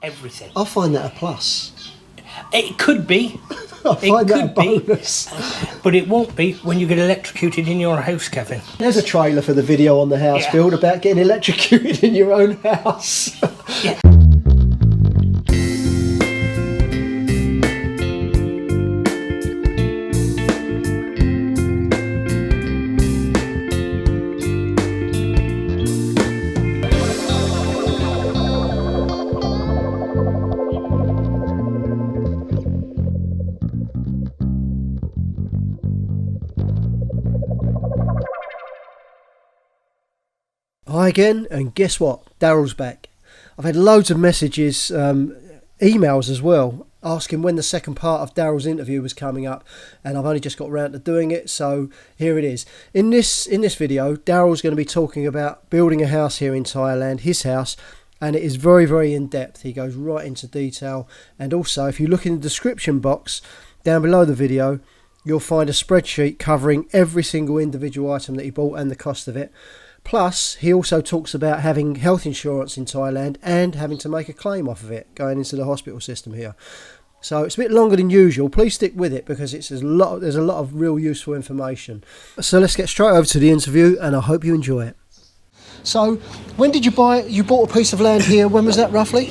everything. I find that a plus. It could be. I find that a bonus. But it won't be when you get electrocuted in your house, Kevin. There's a trailer for the video on the house build about getting electrocuted in your own house. Yeah. Hi again, and guess what? Daryl's back. I've had loads of messages, emails as well, asking when the second part of Daryl's interview was coming up, and I've only just got around to doing it, so here it is. In this video, Daryl's going to be talking about building a house here in Thailand, his house, and it is very, very in-depth. He goes right into detail, and also if you look in the description box down below the video, you'll find a spreadsheet covering every single individual item that he bought and the cost of it. Plus, he also talks about having health insurance in Thailand and having to make a claim off of it going into the hospital system here. So it's a bit longer than usual. Please stick with it because there's a lot of real useful information. So let's get straight over to the interview, and I hope you enjoy it. So, when did you buy it? You bought a piece of land here. When was that roughly?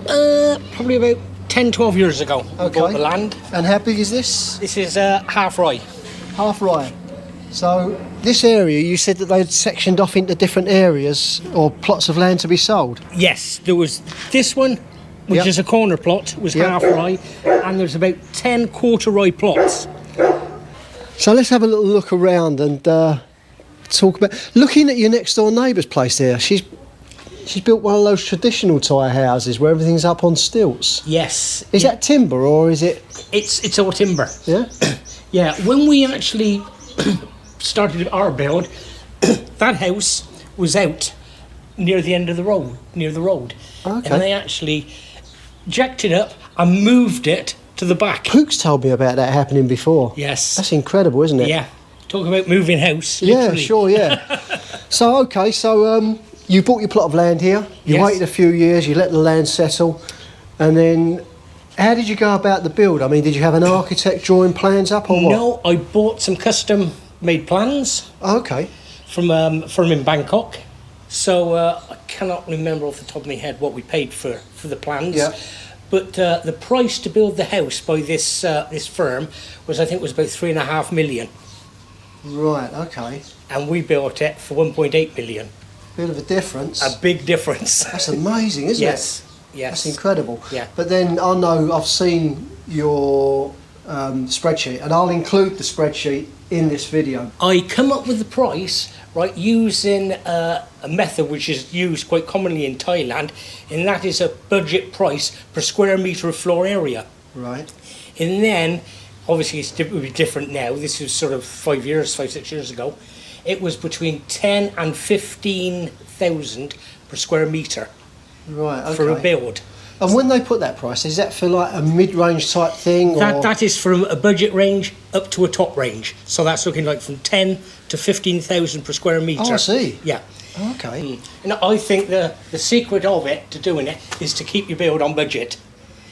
Probably about 10, 12 years ago. We bought the land. And how big is this? This is half rye. Half rye. So this area, you said that they'd sectioned off into different areas or plots of land to be sold? Yes, there was this one, which is a corner plot, was half rye, and there's about 10 quarter rye plots. So let's have a little look around and talk about... Looking at your next door neighbour's place there, she's built one of those traditional Thai houses where everything's up on stilts. Yes. Is that timber or is it... It's all timber. Yeah? Yeah, when we actually... started our build, that house was out near the end of the road, Okay. and they actually jacked it up and moved it to the back. Pook's told me about that happening before. Yes. That's incredible, isn't it? Yeah, talk about moving house. Yeah, literally. sure, yeah. So you bought your plot of land here, you waited a few years, you let the land settle, and then how did you go about the build? I mean, did you have an architect drawing plans up or what? No, I bought some custom made plans. Okay. From a firm in Bangkok. So I cannot remember off the top of my head what we paid for the plans. Yeah. But the price to build the house by this firm was, I think, was about 3.5 million. Right, okay. And we built it for 1.8 million. Bit of a difference. A big difference. That's amazing, isn't it? Yes. That's incredible. Yeah. But then I know I've seen your spreadsheet, and I'll include the spreadsheet in this video. I come up with the price, right, using a method which is used quite commonly in Thailand, and that is a budget price per square metre of floor area. Right. And then, obviously it would be different now, this was sort of 5, 6 years ago, it was between 10 and 15,000 per square metre. Right, okay. For a build. And when they put that price, is that for like a mid-range type thing? That is from a budget range up to a top range. So that's looking like from 10 to 15,000 per square metre. Oh, I see. Yeah. Okay. And I think the secret of it, to doing it, is to keep your build on budget.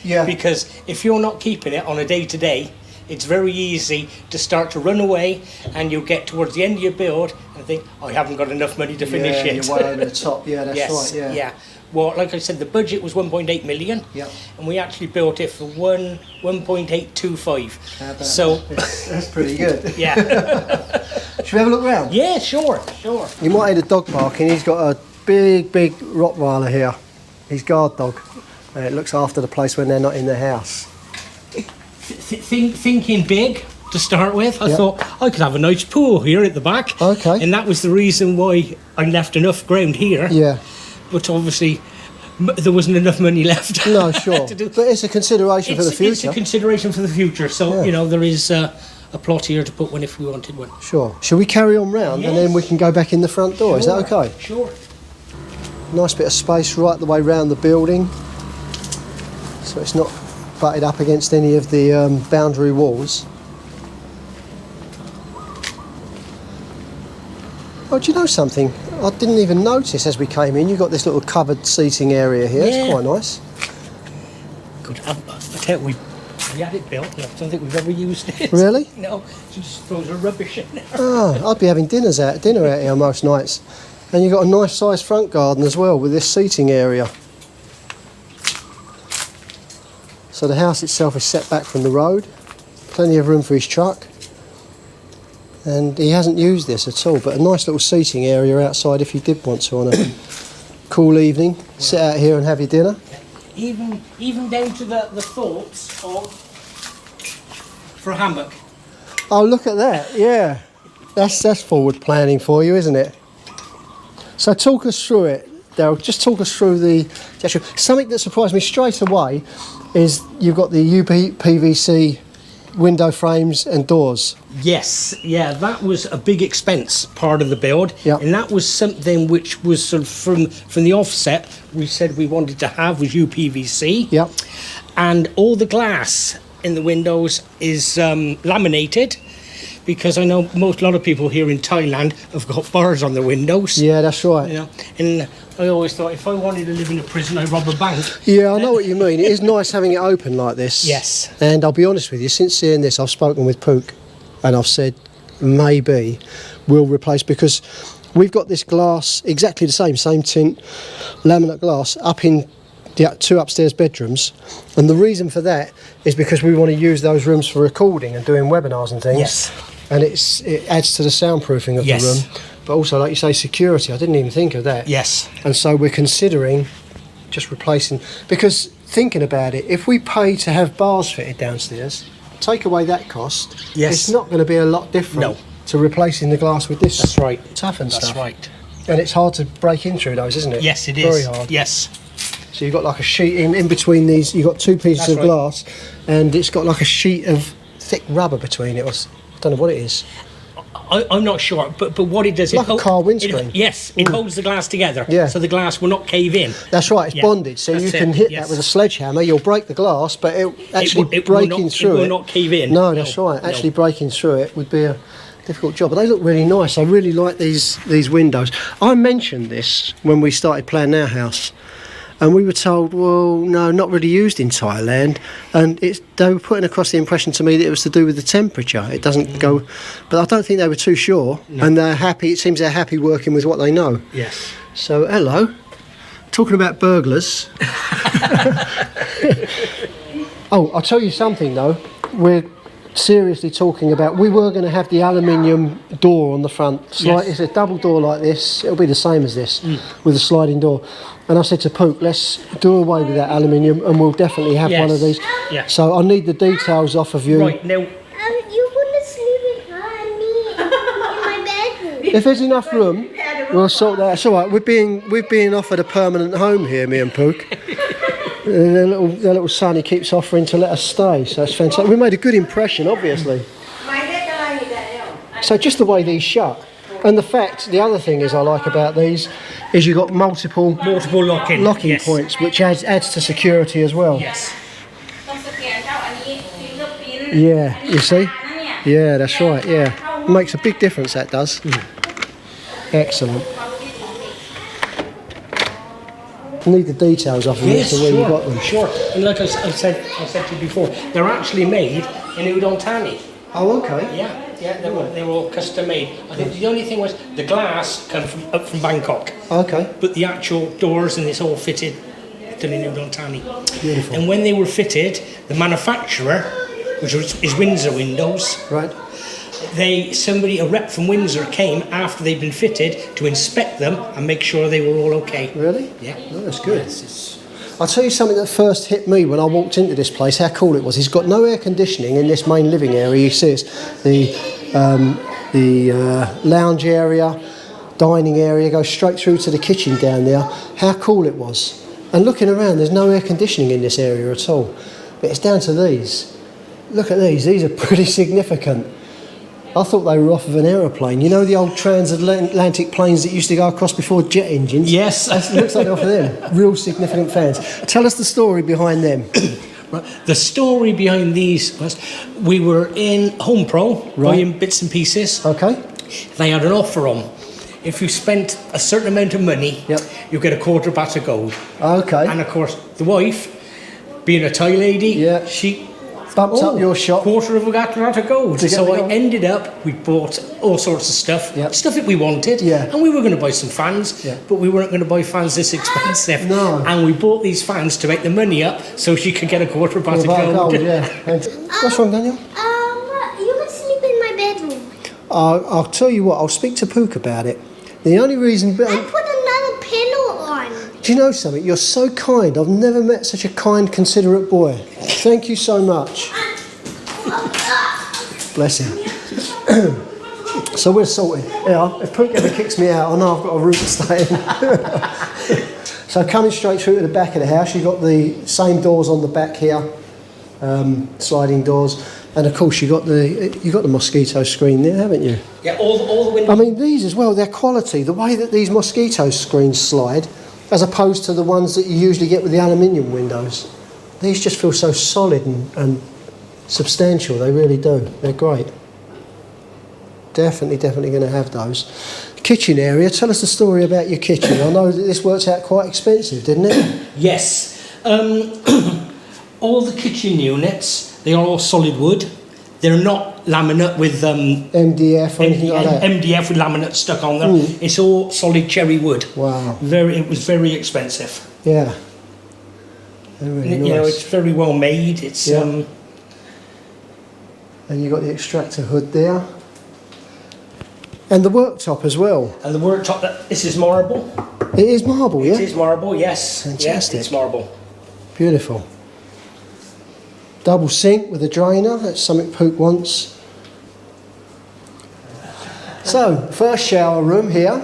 Yeah. Because if you're not keeping it on a day-to-day, it's very easy to start to run away, and you'll get towards the end of your build and think, I haven't got enough money to finish it. You're way over the top. Yeah, that's yes, right. Yeah. Well, like I said, the budget was 1.8 million, and we actually built it for 1.825. So that's pretty good. Yeah. Should we have a look around? Yeah, sure. You might hear the dog barking. He's got a big Rottweiler here. His guard dog. And it looks after the place when they're not in the house. Thinking big to start with, I thought I could have a nice pool here at the back. Okay. And that was the reason why I left enough ground here. Yeah. But obviously, there wasn't enough money left. No, sure. But it's a consideration for the future. It's a consideration for the future. So, you know, there is a plot here to put one if we wanted one. Sure. Shall we carry on round and then we can go back in the front door? Is that okay? Sure. Nice bit of space right the way round the building. So it's not butted up against any of the boundary walls. Oh, do you know something? I didn't even notice as we came in. You've got this little covered seating area here. It's quite nice. good. I tell you, we had it built. I don't think we've ever used it. Really? No, she just throws her rubbish in there. Oh, I'd be having dinner out here most nights. And you've got a nice sized front garden as well with this seating area. So the house itself is set back from the road. Plenty of room for his truck. And he hasn't used this at all, but a nice little seating area outside if you did want to on a cool evening. Sit out here and have your dinner. Even down to the thoughts of for a hammock. Oh, look at that! Yeah, that's forward planning for you, isn't it? So talk us through it, Daryl. Just talk us through the actual. Something that surprised me straight away is you've got the PVC window frames and doors. Yes, yeah, that was a big expense part of the build, and that was something which was sort of from the offset. We said we wanted to have was UPVC. Yep. And all the glass in the windows is laminated, because I know a lot of people here in Thailand have got bars on the windows. Yeah, that's right. You know, and I always thought if I wanted to live in a prison, I'd rob a bank. Yeah, I know what you mean. It is nice having it open like this. Yes. And I'll be honest with you, since seeing this, I've spoken with Pook and I've said maybe we'll replace, because we've got this glass exactly the same tint, laminate glass, up in the 2 upstairs bedrooms, and the reason for that is because we want to use those rooms for recording and doing webinars and things. Yes. And it adds to the soundproofing of yes. the room, but also, like you say, security. I didn't even think of that. Yes. And so we're considering just replacing, because thinking about it, if we pay to have bars fitted downstairs, take away that cost, yes. it's not going to be a lot different to replacing the glass with this. That's right. Toughened stuff. That's right. And it's hard to break in through those, isn't it? Yes, it is. Very hard. Yes. So you've got like a sheet in between these, you've got 2 pieces of glass, and it's got like a sheet of thick rubber between it. I don't know what it is. I'm not sure, but what it does... Like a car windscreen. It holds the glass together, so the glass will not cave in. That's right, it's bonded, so you can hit that with a sledgehammer, you'll break the glass, but breaking through it... It will not cave in. No, that's right. Actually breaking through it would be a difficult job. But they look really nice. I really like these windows. I mentioned this when we started planning our house, and we were told, well, no, not really used in Thailand. And they were putting across the impression to me that it was to do with the temperature. It doesn't go... But I don't think they were too sure. No. And they're happy. It seems they're happy working with what they know. Yes. So, hello. Talking about burglars. Oh, I'll tell you something, though. We're seriously talking about... We were going to have the aluminium door on the front. It's a double door like this. It'll be the same as this, with a sliding door. And I said to Pook, let's do away with that aluminium and we'll definitely have one of these. Yeah. So I need the details off of you. Right, now... You want to sleep with her and me in my bedroom. If there's enough room, we'll sort that out. It's all right. We're being offered a permanent home here, me and Pook. Their little son, he keeps offering to let us stay. So it's fantastic. We made a good impression, obviously. So just the way these shut. And the other thing I like about these is you've got multiple locking points, which adds to security as well. Yes. Yeah, you see? Yeah, that's right, yeah. It makes a big difference, that does. Excellent. I need the details off of this, where you got them. Sure. And like I said to you before, they're actually made in Udon Thani. Oh, okay. Yeah, they were all custom made. I think the only thing was the glass come up from Bangkok. Okay. But the actual doors and it's all fitted in Udon Thani. Beautiful. And when they were fitted, the manufacturer, which is Windsor Windows, right. A rep from Windsor came after they'd been fitted to inspect them and make sure they were all okay. Really? Yeah. Oh, that's good. I'll tell you something that first hit me when I walked into this place, how cool it was. He's got no air conditioning in this main living area. You see the lounge area, dining area, goes straight through to the kitchen down there. How cool it was. And looking around, there's no air conditioning in this area at all. But it's down to these. Look at these. These are pretty significant. I thought they were off of an aeroplane. You know the old transatlantic planes that used to go across before jet engines? Yes. It looks like they're off of them. Real significant fans. Tell us the story behind them. Right. The story behind these was we were in Home Pro buying bits and pieces. Okay. They had an offer on. If you spent a certain amount of money, you get a quarter bat of gold. Okay. And of course, the wife, being a Thai lady, Yeah. she Bumped up your shop. quarter of a gat of gold. To get So the I gold. ended up, we bought all sorts of stuff, Yep. stuff that we wanted, Yeah. and we were going to buy some fans, Yeah. but we weren't going to buy fans this expensive. No. And we bought these fans to make the money up so she could get a quarter of What of about gold. gold? Yeah. What's wrong, Daniel? You can sleep in my bedroom. I'll tell you what. I'll speak to Pook about it. The only reason. I put another pillow on. Do you know something? You're so kind. I've never met such a kind, considerate boy. Thank you so much. Bless him. So we're sorted. Yeah, if Pook ever kicks me out, I know I've got a room to stay in. So coming straight through to the back of the house, you've got the same doors on the back here, sliding doors, and of course you got the mosquito screen there, haven't you? Yeah, all the windows. I mean, these as well, their quality, the way that these mosquito screens slide, as opposed to the ones that you usually get with the aluminium windows. These just feel so solid and substantial, they really do. They're great. Definitely going to have those. Kitchen area, tell us the story about your kitchen. I know that this worked out quite expensive, didn't it? Yes. All the kitchen units, they are all solid wood. They're not laminate with MDF or anything like that? MDF with laminate stuck on them. It's all solid cherry wood. Wow. It was very expensive. Yeah. They're really And, nice. you know, it's very well made. It's Yeah. And you've got the extractor hood there. And the worktop as well. and the worktop. This is marble. It is marble, yeah? It is marble. Yes. Fantastic. Yeah, it's marble. Beautiful. Double sink with a drainer. That's something Pook wants. So, first shower room here.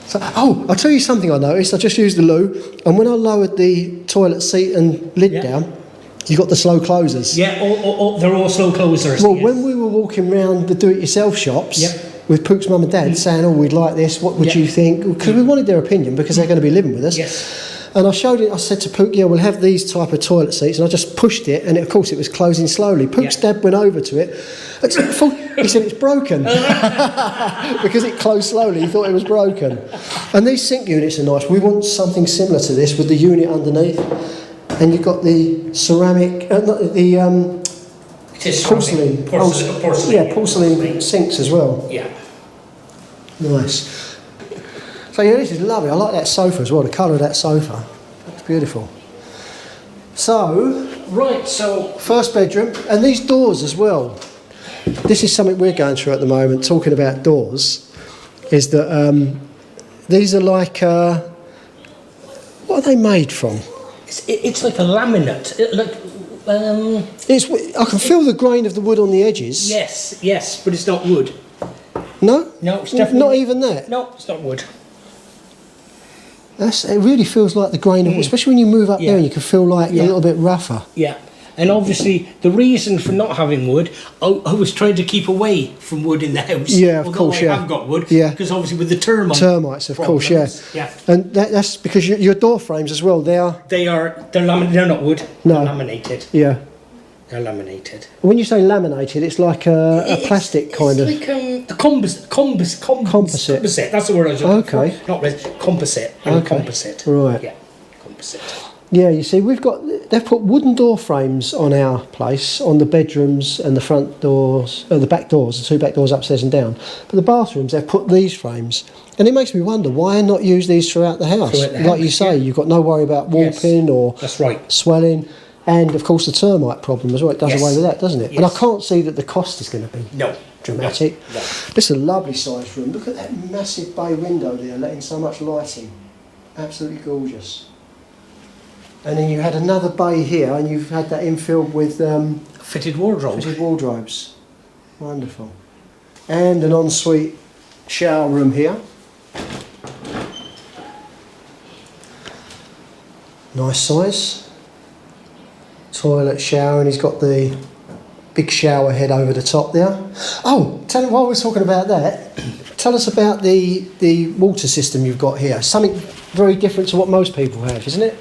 So, I'll tell you something I noticed. I just used the loo, and when I lowered the toilet seat and lid Yeah. down, you got the slow closers. Yeah, they're all slow closers. Well, yes. when we were walking around the do-it-yourself shops Yep. with Pook's mum and dad saying, "Oh, we'd like this. What would Yep. you think?" Because we wanted their opinion because they're going to be living with us. Yes. And I showed it. I said to Pook, "Yeah, we'll have these type of toilet seats." And I just pushed it, and of course, it was closing slowly. Pook's Yeah. dad went over to it. He said it's broken because it closed slowly. He thought it was broken. And these sink units are nice. We want something similar to this with the unit underneath, and you've got the ceramic, not the It is porcelain. Porcelain. Yeah, porcelain sinks as well. Yeah. Nice. So yeah, this is lovely. I like that sofa as well. The colour of that sofa. It's beautiful. So, Right. So first bedroom, and these doors as well. This is something we're going through at the moment, talking about doors, is that these are like, what are they made from? it's like a laminate. I can feel the grain of the wood on the edges. Yes, but it's not wood. No? No, it's definitely Not even that? No, it's not wood. It really feels like the grain of wood, especially when you move up Yeah. there and you can feel like Yeah. a little bit rougher. Yeah. And obviously, the reason for not having wood, I was trying to keep away from wood in the house. Yeah, of although course, I yeah. have got wood. Yeah. Because obviously, with the Termites, of course, yeah. problems, yeah. And that's because your door frames as well, they are, They're not wood. No. They're laminated. yeah. They're laminated. When you say laminated, it's like a plastic kind of... It's like a composite. That's the word I was looking Okay. for. Not res. Composite. Okay. Composite. Right. Yeah. Composite. Yeah, you see, they've put wooden door frames on our place, on the bedrooms and the front doors, the back doors, the two back doors upstairs and down. But the bathrooms, they've put these frames. And it makes me wonder, why not use these throughout the house? Throughout the Like you house, say, yeah. you've got no worry about warping or That's right. swelling. And, of course, the termite problem as well. It does Yes. away with that, doesn't it? And I Yes. can't see that the cost is going to be No. dramatic. No. This is a lovely sized room. Look at that massive bay window there, letting so much light in. Absolutely gorgeous. And then you had another bay here, and you've had that infilled with Fitted wardrobe. fitted wardrobes. Wonderful. And an ensuite shower room here. Nice size. Toilet, shower, and he's got the big shower head over the top there. Oh, while we're talking about that, tell us about the water system you've got here. Something very different to what most people have, isn't it?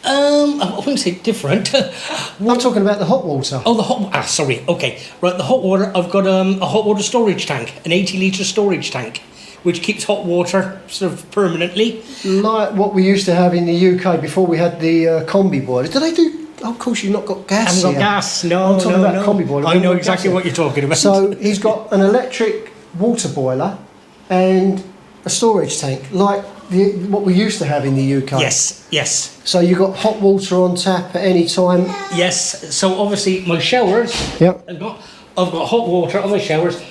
I wouldn't say different. I'm talking about the hot water. Oh, the hot. Sorry. Okay. Right. The hot water. I've got a hot water storage tank, an 80-litre storage tank, which keeps hot water sort of permanently. Like what we used to have in the UK before we had the combi boiler. Do they do Oh, of course, you've not got gas. I haven't got here. gas. No, I'm talking no, about no. combi boiler. I know We've got exactly gas what you're talking about. So he's got an electric water boiler and a storage tank, like what we used to have in the UK. Yes, yes, So you've got hot water on tap at any time. yes. So obviously my showers, Yep. I've got hot water on my showers.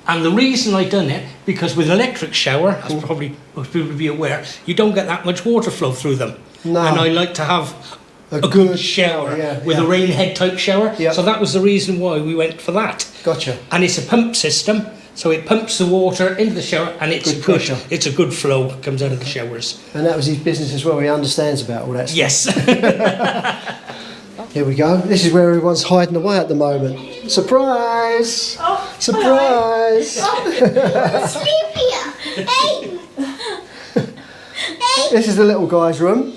And the reason I done it, because with an electric shower, as probably most people will be aware, you don't get that much water flow through them. No. And I like to have a good good shower yeah, with yeah. a rain head type shower. Yeah. So that was the reason why we went for that. Gotcha. And it's a pump system, so it pumps the water into the shower, and it's Good pressure. It's a good flow comes out of the showers. And that was his business as well. He understands about all that stuff. Yes. Here we go. This is where everyone's hiding away at the moment. Surprise! Oh, Surprise! Sleep here. Hey. Hey. This is the little guy's room.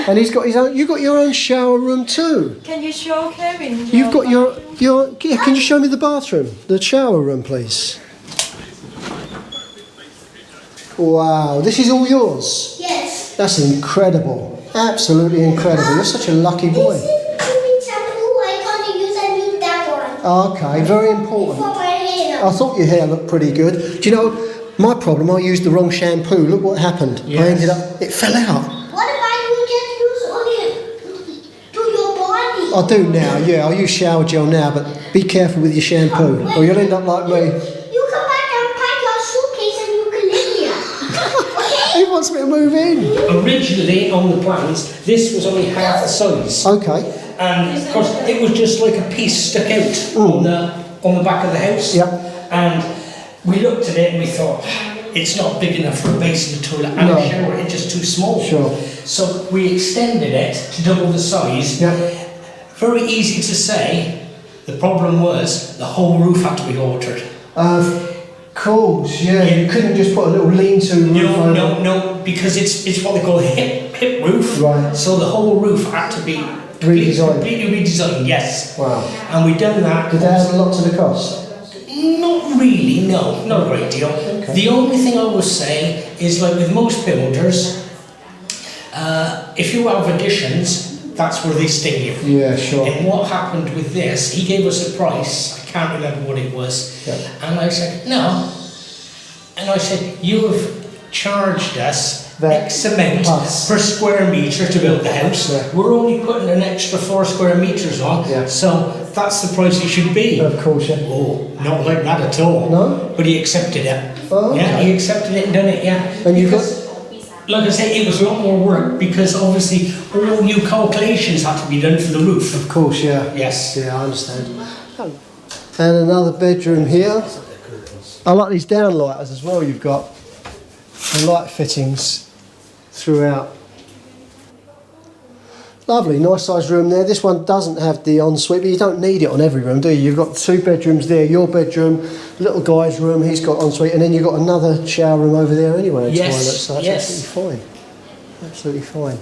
And he's got his own. You've got your own shower room too. Can you show Kevin? You've got your. Yeah, can you show me the bathroom, the shower room, please? Wow, this is all yours. Yes. That's incredible. Absolutely incredible. You're such a lucky boy. This is shampoo. I can't use. I need that one. Okay, very important. For my hair. I thought your hair looked pretty good. Do you know my problem? I used the wrong shampoo. Look what happened. I Yes. ended up. It fell out. What if I just use only to your body? I do now. Yeah, I use shower gel now, but be careful with your shampoo, or you'll end up like me. You come back and pack your suitcase and you can live here. Okay? He wants me to move in. Originally on the plans, this was only half the size. Okay. And of course, it was just like a piece stuck out on the back of the house. Yep. And we looked at it and we thought, it's not big enough for a basin, toilet, and No. a shower. It's just too small. Sure. So we extended it to double the size. Yep. Very easy to say. The problem was the whole roof had to be altered. Of course, yeah. You couldn't just put a little lean-to roof over. No, because it's what they call a hip roof. Right. So the whole roof had to be Redesigned. completely redesigned. Yes. Wow. And we done that. Did that add a lot to the cost? Not really, no, not a great deal. The only thing I will say is, like with most builders, if you have additions, that's where they sting you. Yeah, sure. And what happened with this, he gave us a price, I can't remember what it was, Yeah. and I said, no. And I said, you have charged us That X amount plus. per square metre to build the house. Yeah. We're only putting an extra 4 square metres on, Yeah. so that's the price it should be. Of course, yeah. Oh, not like that at all. No? But he accepted it. Oh, Yeah, okay. he accepted it and done it, yeah. And you Because, like I say, it was a lot more work because obviously all new calculations had to be done for the roof. Of course, yeah. Yes. Yeah, I understand. And another bedroom here. I like these downlighters as well you've got. The light fittings throughout. Lovely, nice sized room there. This one doesn't have the ensuite, but you don't need it on every room, do you? You've got 2 bedrooms there, your bedroom, little guy's room, he's got ensuite, and then you've got another shower room over there anyway. and Yes, toilet, so that's yes. absolutely fine. Absolutely fine.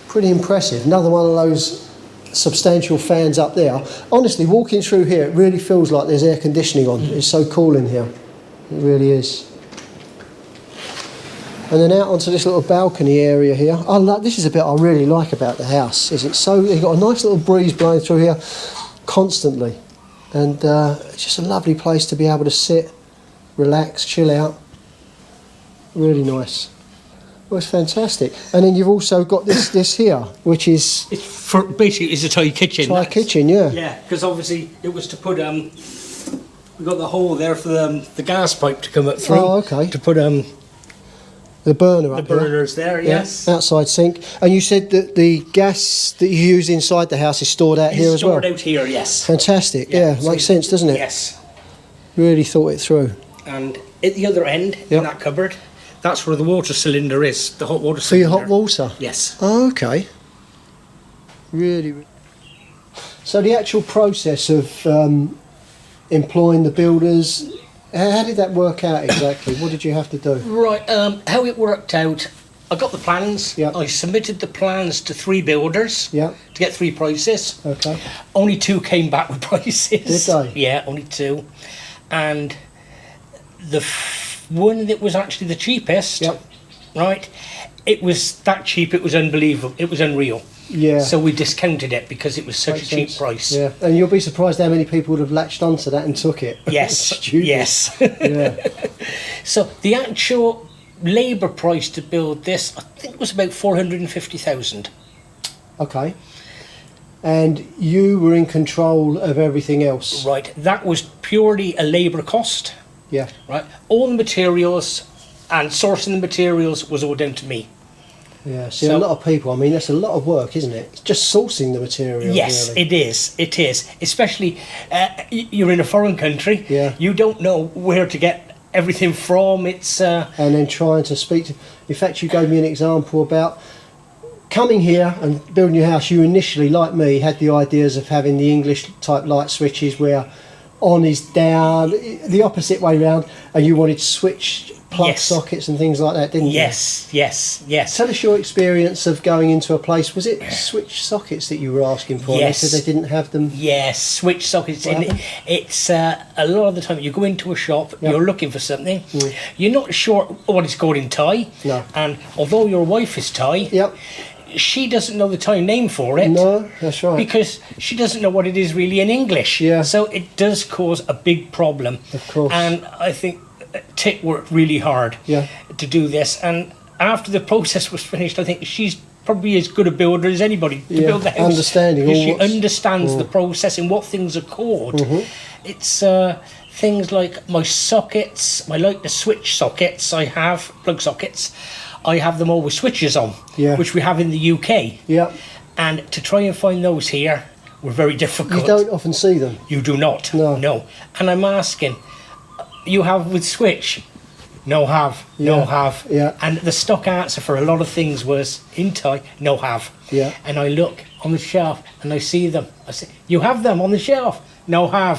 Pretty impressive. Another one of those substantial fans up there. Honestly, walking through here, it really feels like there's air conditioning on. It's so cool in here. It really is. And then out onto this little balcony area here. This is a bit I really like about the house. Is it's so you've got a nice little breeze blowing through here constantly, and it's just a lovely place to be able to sit, relax, chill out. Really nice. Well, it's fantastic. And then you've also got this here, which is It's for basically it's a toy kitchen. Thai kitchen, yeah. Yeah, because obviously it was to put we got the hole there for the gas pipe to come up through. Oh, okay. To put The burner the up here. burners there. Yeah, Yes. outside sink. And you said that the gas that you use inside the house is stored out here It's as well. stored out here. Yes. Fantastic. Yeah, so makes sense, doesn't it? Yes. Really thought it through. And at the other end, Yep. in that cupboard, that's where the water cylinder is. The hot water For your cylinder. hot water? Yes. Oh, okay. Really. So the actual process of employing the builders, how did that work out exactly? What did you have to do? Right, how it worked out, I got the plans. Yeah. I submitted the plans to 3 builders Yeah. to get 3 prices. Okay. Only 2 came back with prices. Did they? Yeah, only 2. And the one that was actually the cheapest, Yep. right, it was that cheap, it was unbelievable, it was unreal. Yeah. So we discounted it because it was such Makes a cheap sense. price. Yeah, and you'll be surprised how many people would have latched onto that and took it. Yes, Stupid. yes. Yeah. So the actual labour price to build this, I think, was about 450,000. Okay. And you were in control of everything else. Right, that was purely a labour cost. Yeah. Right, all the materials and sourcing the materials was all down to me. Yeah. See, So- a lot of people. I mean, that's a lot of work, isn't it? It's just sourcing the material. Yes, really. it is. It is. Especially, you're in a foreign country. Yeah. You don't know where to get everything from. It's And then trying to speak to. In fact, you gave me an example about coming here and building your house. You initially, like me, had the ideas of having the English type light switches where on is down, the opposite way round, and you wanted switch plug Yes. sockets and things like that, didn't you? yes, yes, yes. Tell us your experience of going into a place. Was it switch sockets that you were asking for? Yes. They said they didn't have them. Yes, switch sockets. What And happened? it's a lot of the time you go into a shop, Yeah. you're looking for something, you're not sure what it's called in Thai, No. and although your wife is Thai, Yep. she doesn't know the Thai name for it. No, that's right. Because she doesn't know what it is really in English. Yeah. So it does cause a big problem. Of course. And I think Tick worked really hard Yeah. to do this. And after the process was finished, I think she's probably as good a builder as anybody to Yeah, build the house. understanding because all she what's- understands the process and what things are called. Mm-hmm. It's things like my sockets, the switch sockets I have, plug sockets, I have them all with switches on, Yeah. which we have in the UK. Yep. And to try and find those here were very difficult. You don't often see them. You do not. No. And I'm asking, you have with switch? No have. No Yeah. have. Yeah. And the stock answer for a lot of things was in Thai, no have. Yeah. And I look on the shelf and I see them. I say, you have them on the shelf? No have.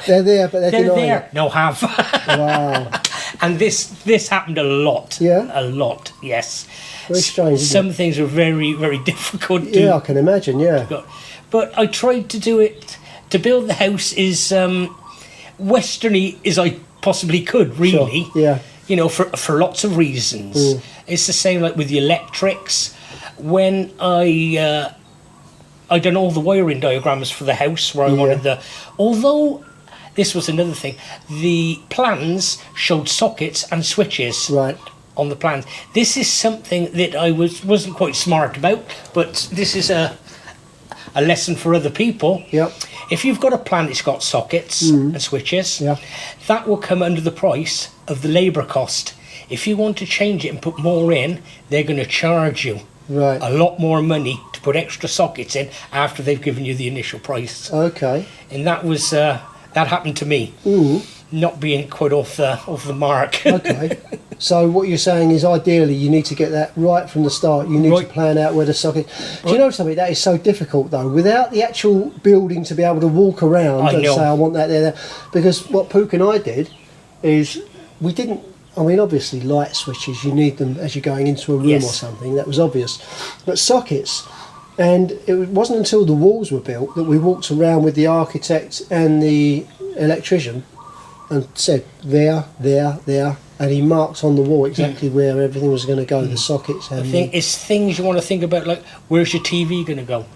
They're there, but they're They're denying there. No have. it. Wow. And this happened a lot. Yeah? A lot, yes. Very strange, isn't Some things were very, very difficult to Yeah, I can imagine. Yeah. But I tried to do it, to build the house as westerny as I possibly could, really. Sure, yeah. You know, for lots of reasons. It's the same like with the electrics. When I done all the wiring diagrams for the house where I Yeah. wanted although this was another thing, the plans showed sockets and switches Right. on the plans. This is something that I wasn't quite smart about, but this is a lesson for other people. Yep. If you've got a plan that's got sockets and switches, Yeah. that will come under the price of the labour cost. If you want to change it and put more in, they're going to charge you Right. a lot more money to put extra sockets in after they've given you the initial price. Okay. And that was that happened to me, not being quite off the mark. Okay. So what you're saying is, ideally, you need to get that right from the start. You need Right. to plan out where the socket. Do you know something that is so difficult though? Without the actual building to be able to walk around I and know. say, I want that there. Because what Pook and I did is we didn't. I mean, obviously, light switches, you need them as you're going into a room Yes. or something. That was obvious. But sockets, and it wasn't until the walls were built that we walked around with the architect and the electrician and said, there, and he marked on the wall exactly where everything was going to go, the sockets. And I think it's things you want to think about, like where's your TV going to go?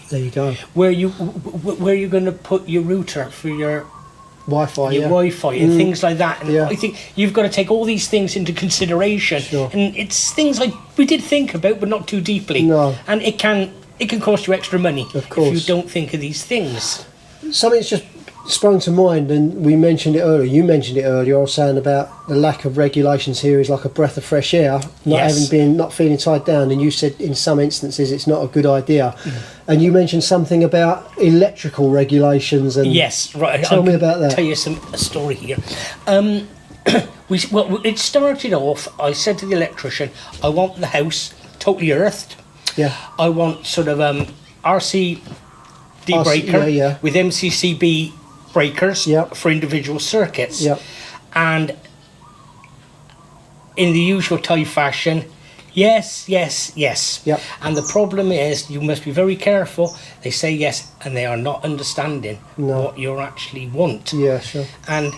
there you go. Where you going to put your router for your Wi-Fi, yeah. Wi-Fi and things like that. And Yeah. I think you've got to take all these things into consideration. Sure. And it's things like we did think about, but not too deeply. No. And it can cost you extra money Of course. if you don't think of these things. Something's just sprung to mind, and we mentioned it earlier. You mentioned it earlier. I was saying about the lack of regulations here is like a breath of fresh air. Yes. Not feeling tied down, and you said in some instances it's not a good idea. And you mentioned something about electrical regulations. And Yes, right. Tell I'll me about that. Tell you a story here. It started off. I said to the electrician, I want the house totally earthed. Yeah. I want sort of RCD breaker yeah. with MCCB breakers Yep. for individual circuits. Yep. And in the usual Thai fashion, yes. Yep. And the problem is you must be very careful. They say yes and they are not understanding No. what you actually want. Yeah, sure. And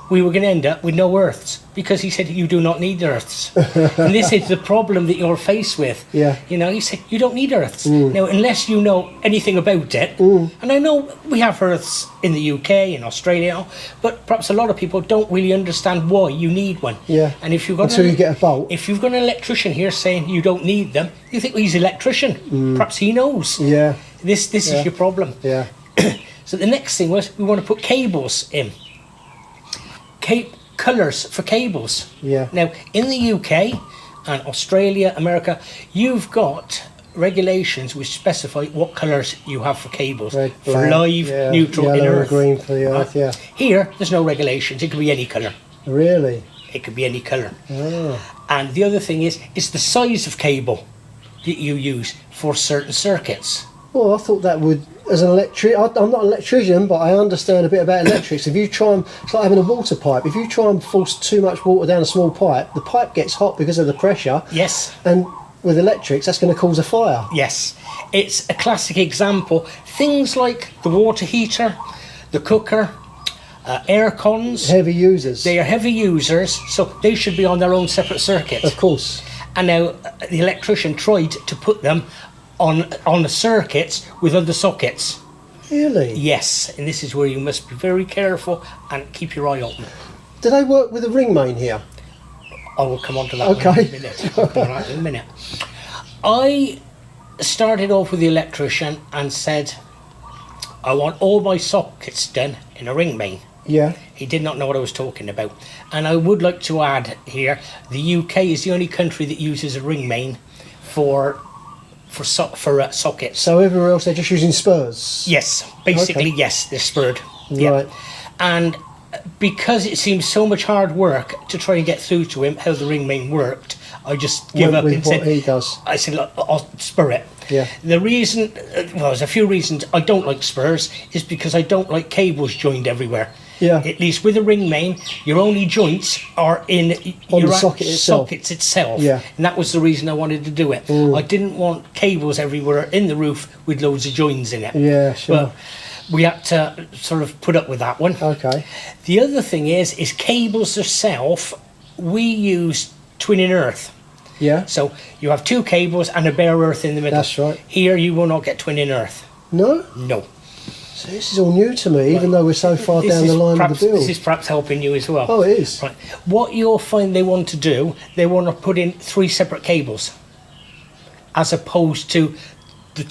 we were going to end up with no earths, because he said you do not need earths. And this is the problem that you're faced with. Yeah. You know, he said you don't need earths. Now, unless you know anything about it, and I know we have earths in the UK, in Australia, but perhaps a lot of people don't really understand why you need one. Yeah. And if you've got Until you get a bolt. if you've got an electrician here saying you don't need them, you think, well, he's an electrician. Perhaps he knows. Yeah. This is your problem. Yeah. So the next thing was we want to put cables in. Colours for cables. Yeah. Now, in the UK and Australia, America, you've got regulations which specify what colours you have for cables. Red, for black, live, yeah, neutral, yellow in and earth. green for the earth, yeah. Here, there's no regulations. It could be any colour. Really? It could be any colour. Oh. And the other thing is, it's the size of cable that you use for certain circuits. Well, I thought that would, as an I'm not an electrician, but I understand a bit about electrics. If you try and, it's like having a water pipe. If you try and force too much water down a small pipe, the pipe gets hot because of the pressure. Yes. And with electrics, that's going to cause a fire. Yes. It's a classic example. Things like the water heater, the cooker, air cons. Heavy users. They are heavy users, so they should be on their own separate circuit. Of course. And now the electrician tried to put them on the circuits with other sockets. Really? Yes, and this is where you must be very careful and keep your eye open. Do they work with a ring main here? I will come on to that Okay. one in a minute. I'll come on to that in a minute. I started off with the electrician and said, I want all my sockets done in a ring main. Yeah. He did not know what I was talking about. And I would like to add here, the UK is the only country that uses a ring main for sockets. So everywhere else they're just using spurs? Yes, basically, Okay. yes, they're spurred. Right. And because it seemed so much hard work to try and get through to him how the ring main worked, I just give Went up with and what said, he does. I said, look, I'll spur it. Yeah. The reason, well, there's a few reasons I don't like spurs, is because I don't like cables joined everywhere. Yeah. At least with a ring main, your only joints are in On your the socket itself. sockets itself. Yeah. And that was the reason I wanted to do it. I didn't want cables everywhere in the roof with loads of joins in it. Yeah, sure. But we had to sort of put up with that one. Okay. The other thing is cables themselves, we use twin in earth. Yeah. So you have two cables and a bare earth in the middle. That's right. Here you will not get twin in earth. No? No. So this is all new to me, even though we're so far This down is the line perhaps, of the build. This is perhaps helping you as well. Oh, it is. Right. What you'll find they want to do, they want to put in 3 separate cables, as opposed to the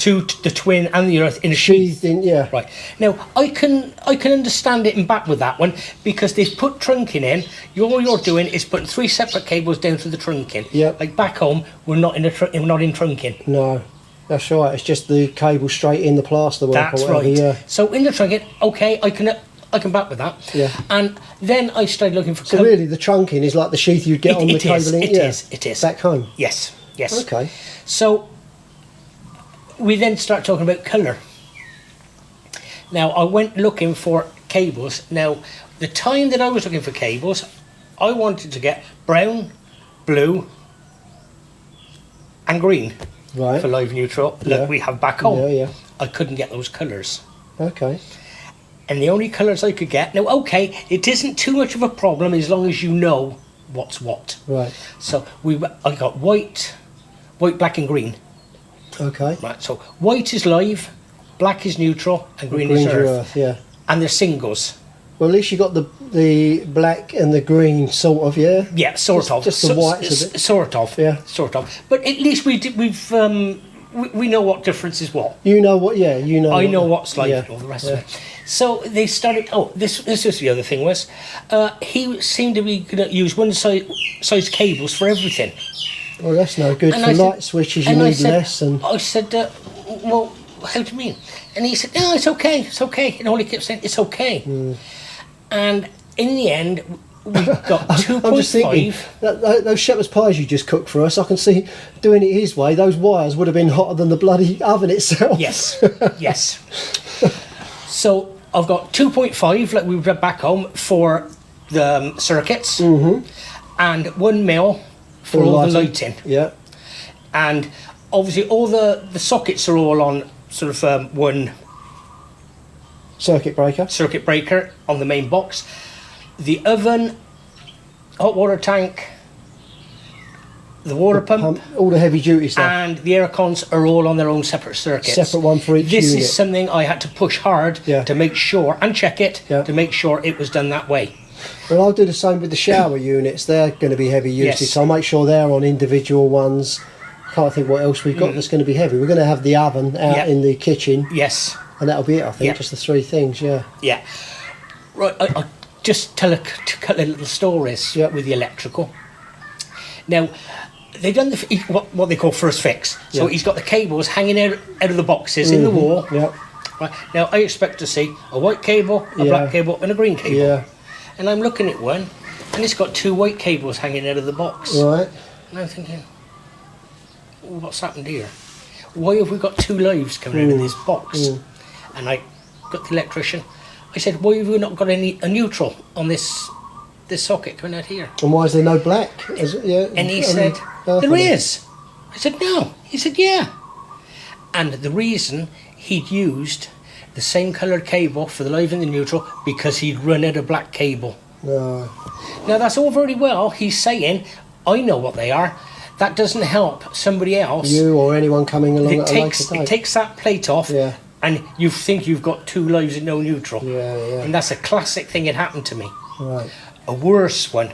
twin and the earth in a sheath. Sheathed in, yeah. Right. Now I can understand it and back with that one, because they've put trunking in. All you're doing is putting 3 separate cables down through the trunking. Yep. Like back home, we're not in trunking. No. That's right. It's just the cable straight in the plasterwork That's or whatever. right. Yeah. So in the trunking, okay, I can back with that. Yeah. And then I started looking for. So really, the trunking is like the sheath you'd get on the cabling. It is. Back home. Yes. Yes. Okay. So we then start talking about colour. Now I went looking for cables. Now the time that I was looking for cables, I wanted to get brown, blue, and green Right. for live neutral, like Yeah. we have back home. Yeah, yeah. I couldn't get those colours. Okay. And the only colours I could get, now okay, it isn't too much of a problem as long as you know what's what. Right. So I got white, black and green. Okay. Right, so white is live, black is neutral, and green is Green's your earth. earth, yeah. And they're singles. Well, at least you got the black and the green, sort of, yeah. Yeah, sort of. Just the whites a bit. Sort of. Yeah. Sort of. But at least we know what difference is what. You know what? Yeah, you know. I know what's like yeah, and all the rest yeah. of it. So they started. Oh, this was the other thing was, he seemed to be going to use one size cables for everything. Well, that's no good. And For I said- light switches, you and I need said- less. And I said, well, how do you mean? And he said, no, it's okay, it's okay. And all he kept saying, it's okay. And in the end, we got 2.5. I'm just thinking those shepherd's pies you just cooked for us. I can see doing it his way. Those wires would have been hotter than the bloody oven itself. Yes, yes. So I've got 2.5, like we read back home, for the circuits, and 1 mil for all the lighting. Yeah. And obviously all the sockets are all on sort of one Circuit breaker. circuit breaker on the main box. the oven, hot water tank, the water pump, all the heavy duty stuff. and the air cons are all on their own separate circuits. Separate one for each This unit. is something I had to push hard Yeah. to make sure, and check it, Yeah. to make sure it was done that way. Well, I'll do the same with the shower units. They're going to be heavy usage, Yes. so I'll make sure they're on individual ones. Can't think what else we've got that's going to be heavy. We're going to have the oven out Yeah. in the kitchen, Yes. and that'll be it, I think. Yeah. Just the three things, yeah. Yeah. Right, I just tell a couple of little stories Yeah. with the electrical. Now, they've done what they call first fix. So Yeah. he's got the cables hanging out of the boxes in the wall. Yeah, Right. Now, I expect to see a white cable, a Yeah. black cable, and a green cable. yeah, And I'm looking at one, and it's got two white cables hanging out of the box. right. And I'm thinking, what's happened here? Why have we got two lives coming out of this box? And I got the electrician. I said, why have we not got a neutral on this socket coming out here? And why is there no black? Yeah, And he said, there is. I said, no. He said, yeah. And the reason he'd used the same coloured cable for the live and the neutral because he'd run out of black cable. No. Now that's all very well. He's saying, I know what they are. That doesn't help somebody else. You or anyone coming along It at takes a later date. it takes that plate off, Yeah. and you think you've got two lives and no neutral. Yeah, yeah. And that's a classic thing that happened to me. Right. A worse one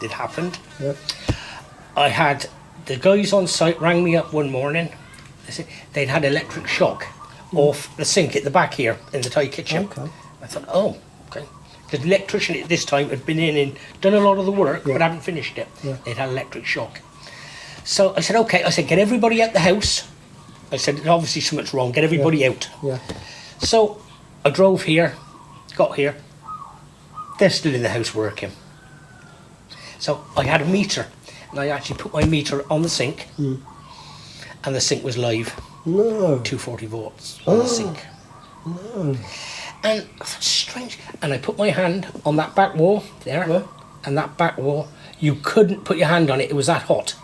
that happened. Yeah. I had the guys on site rang me up one morning. They said they'd had electric shock off the sink at the back here in the Thai kitchen. Okay. I thought, oh, okay. The electrician at this time had been in and done a lot of the work, but hadn't finished it. Yeah. They'd had electric shock. So I said, okay. I said, get everybody out the house. I said, obviously something's wrong. Get everybody out. Yeah. So I drove here, got here. They're still in the house working. So I had a meter, and I actually put my meter on the sink, and the sink was live, No. 240 volts on the sink. No. And I thought, strange. And I put my hand on that back wall there, Yeah. and that back wall, you couldn't put your hand on it. It was that hot.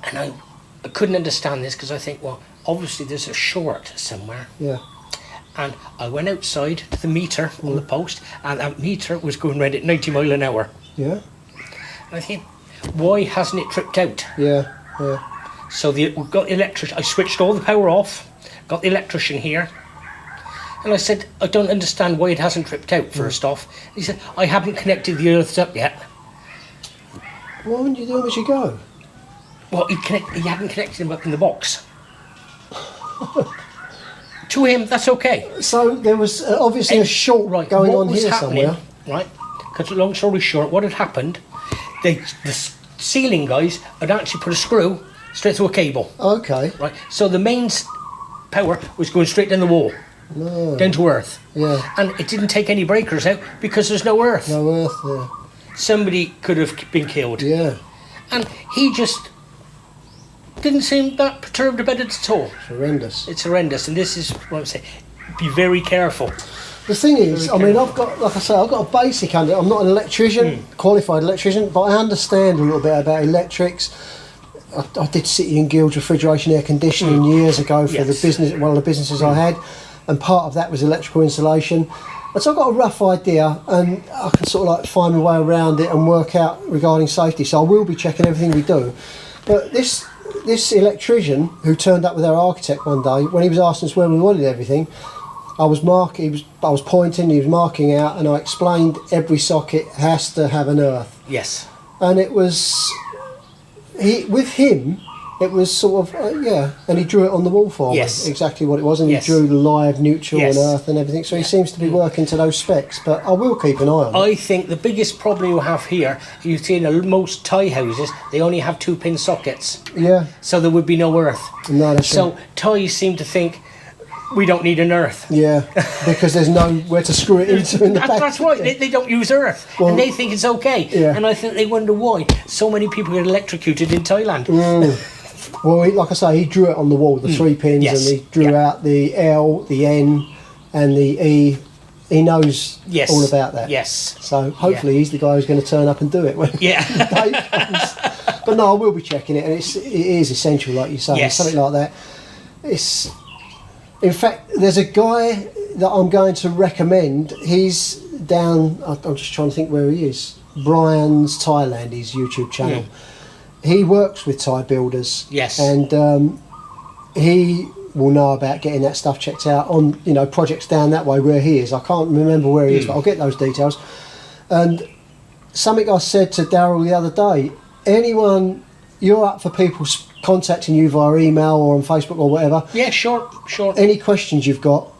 And I couldn't understand this because I think, well, obviously there's a short somewhere. Yeah. And I went outside to the meter on the post, and that meter was going round at 90 mile an hour. Yeah. And I think, why hasn't it tripped out? Yeah. Yeah. So we got the electrician. I switched all the power off, got the electrician here, and I said, I don't understand why it hasn't tripped out, first off. And he said, I haven't connected the earths up yet. Why wouldn't you do them as you go? Well, he hadn't connected them up in the box. To him, that's okay. So there was obviously a short going what on was here happening, somewhere. right? Because long story short, what had happened, the ceiling guys had actually put a screw straight through a cable, Okay. right? So the main power was going straight down the wall, No. down to earth. Yeah. And it didn't take any breakers out because there's no earth. No earth there. Somebody could have been killed. Yeah. And he just didn't seem that perturbed about it at all. Horrendous. It's horrendous, and this is what I'm saying. Be very careful. The thing is, I mean, I've got, like I say, I've got a basic under. I'm not an electrician, qualified electrician, but I understand a little bit about electrics. I did City and Guilds refrigeration, air conditioning years ago for the Yes. business, one of the businesses I had, and part of that was electrical installation. And so I've got a rough idea, and I can sort of like find my way around it and work out regarding safety. So I will be checking everything we do. But this electrician who turned up with our architect one day, when he was asking us where we wanted everything, I was pointing, he was marking out, and I explained every socket has to have an earth. Yes. And it was, with him, it was sort of, and he drew it on the wall for Yes. me, exactly what it was, and Yes. he drew the live, neutral Yes. and earth and everything, so he seems to be working to those specs, but I will keep an eye on it. I think the biggest problem you have here, you see in most Thai houses, they only have 2-pin sockets, Yeah, so there would be no earth. no, that's So right. Thais seem to think we don't need an earth. Yeah, because there's nowhere to screw it into in the back. That's right, they don't use earth, Well, and they think it's okay. yeah. And I think they wonder why so many people get electrocuted in Thailand. Well, like I say, he drew it on the wall, the 3 pins, Yes. and he drew out the L, the N, and the E. He knows Yes. all about that. Yes. So hopefully he's the guy who's going to turn up and do it when Yeah. the day comes. But no, I will be checking it, and it is essential, like you say, Yes. something like that. In fact, there's a guy that I'm going to recommend. He's down. I'm just trying to think where he is. Brian's Thailand, his YouTube channel. He works with Thai builders. Yes. And he will know about getting that stuff checked out on, you know, projects down that way where he is. I can't remember where he is, but I'll get those details. And something I said to Daryl the other day, anyone, you're up for people contacting you via email or on Facebook or whatever. Yeah, sure. Any questions you've got,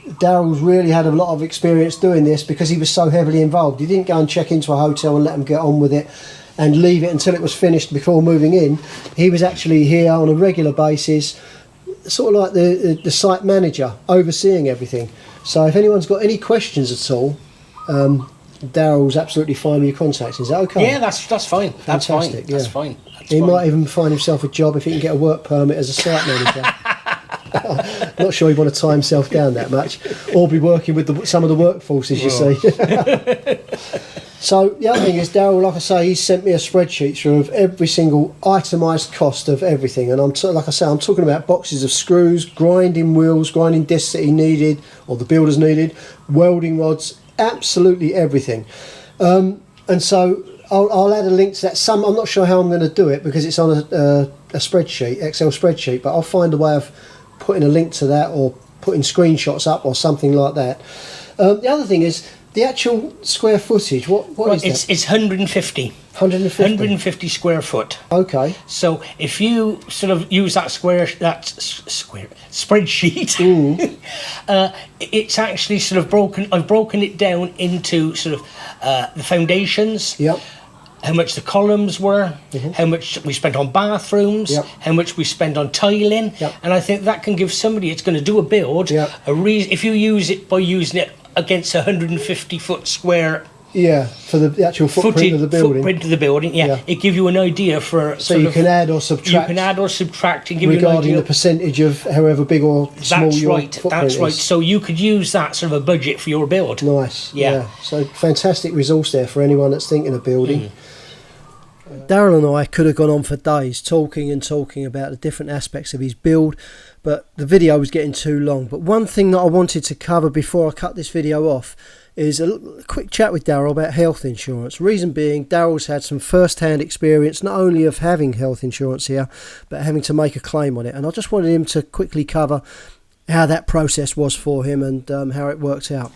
Daryl's really had a lot of experience doing this because he was so heavily involved. He didn't go and check into a hotel and let them get on with it and leave it until it was finished before moving in. He was actually here on a regular basis, sort of like the site manager, overseeing everything. So if anyone's got any questions at all, Daryl's absolutely fine with your contacts. Is that okay? Yeah, that's fine. That's Fantastic, fine. That's fine. That's He fine. might even find himself a job if he can get a work permit as a site manager. Not sure he'd want to tie himself down that much, or be working with some of the workforces, you see. So the other thing is, Daryl, like I say, he sent me a spreadsheet through of every single itemised cost of everything, and like I say, I'm talking about boxes of screws, grinding wheels, grinding discs that he needed, or the builders needed, welding rods, absolutely everything. And so I'll add a link to that. I'm not sure how I'm going to do it because it's on a spreadsheet, Excel spreadsheet, but I'll find a way of putting a link to that or putting screenshots up or something like that. The other thing is the actual square footage. What is that? It's 150. 150. 150 square foot. Okay. So if you sort of use that spreadsheet, it's actually sort of broken. I've broken it down into sort of the foundations. Yep. How much the columns were, how much we spent on bathrooms, how much we spent on tiling, and I think that can give somebody that's going to do a build a reason. If you use it by using it against 150 foot square. Yeah, for the actual footprint of the building. It gives you an idea for. So you can add or subtract. You can add or subtract and give you an regarding idea. the percentage of however big or small your footprint That's right. is. So you could use that sort of a budget for your build. Nice. Yeah. So fantastic resource there for anyone that's thinking of building. Daryl and I could have gone on for days talking about the different aspects of his build, but the video was getting too long. But one thing that I wanted to cover before I cut this video off is a quick chat with Daryl about health insurance. Reason being, Daryl's had some first-hand experience not only of having health insurance here, but having to make a claim on it. And I just wanted him to quickly cover how that process was for him and how it worked out.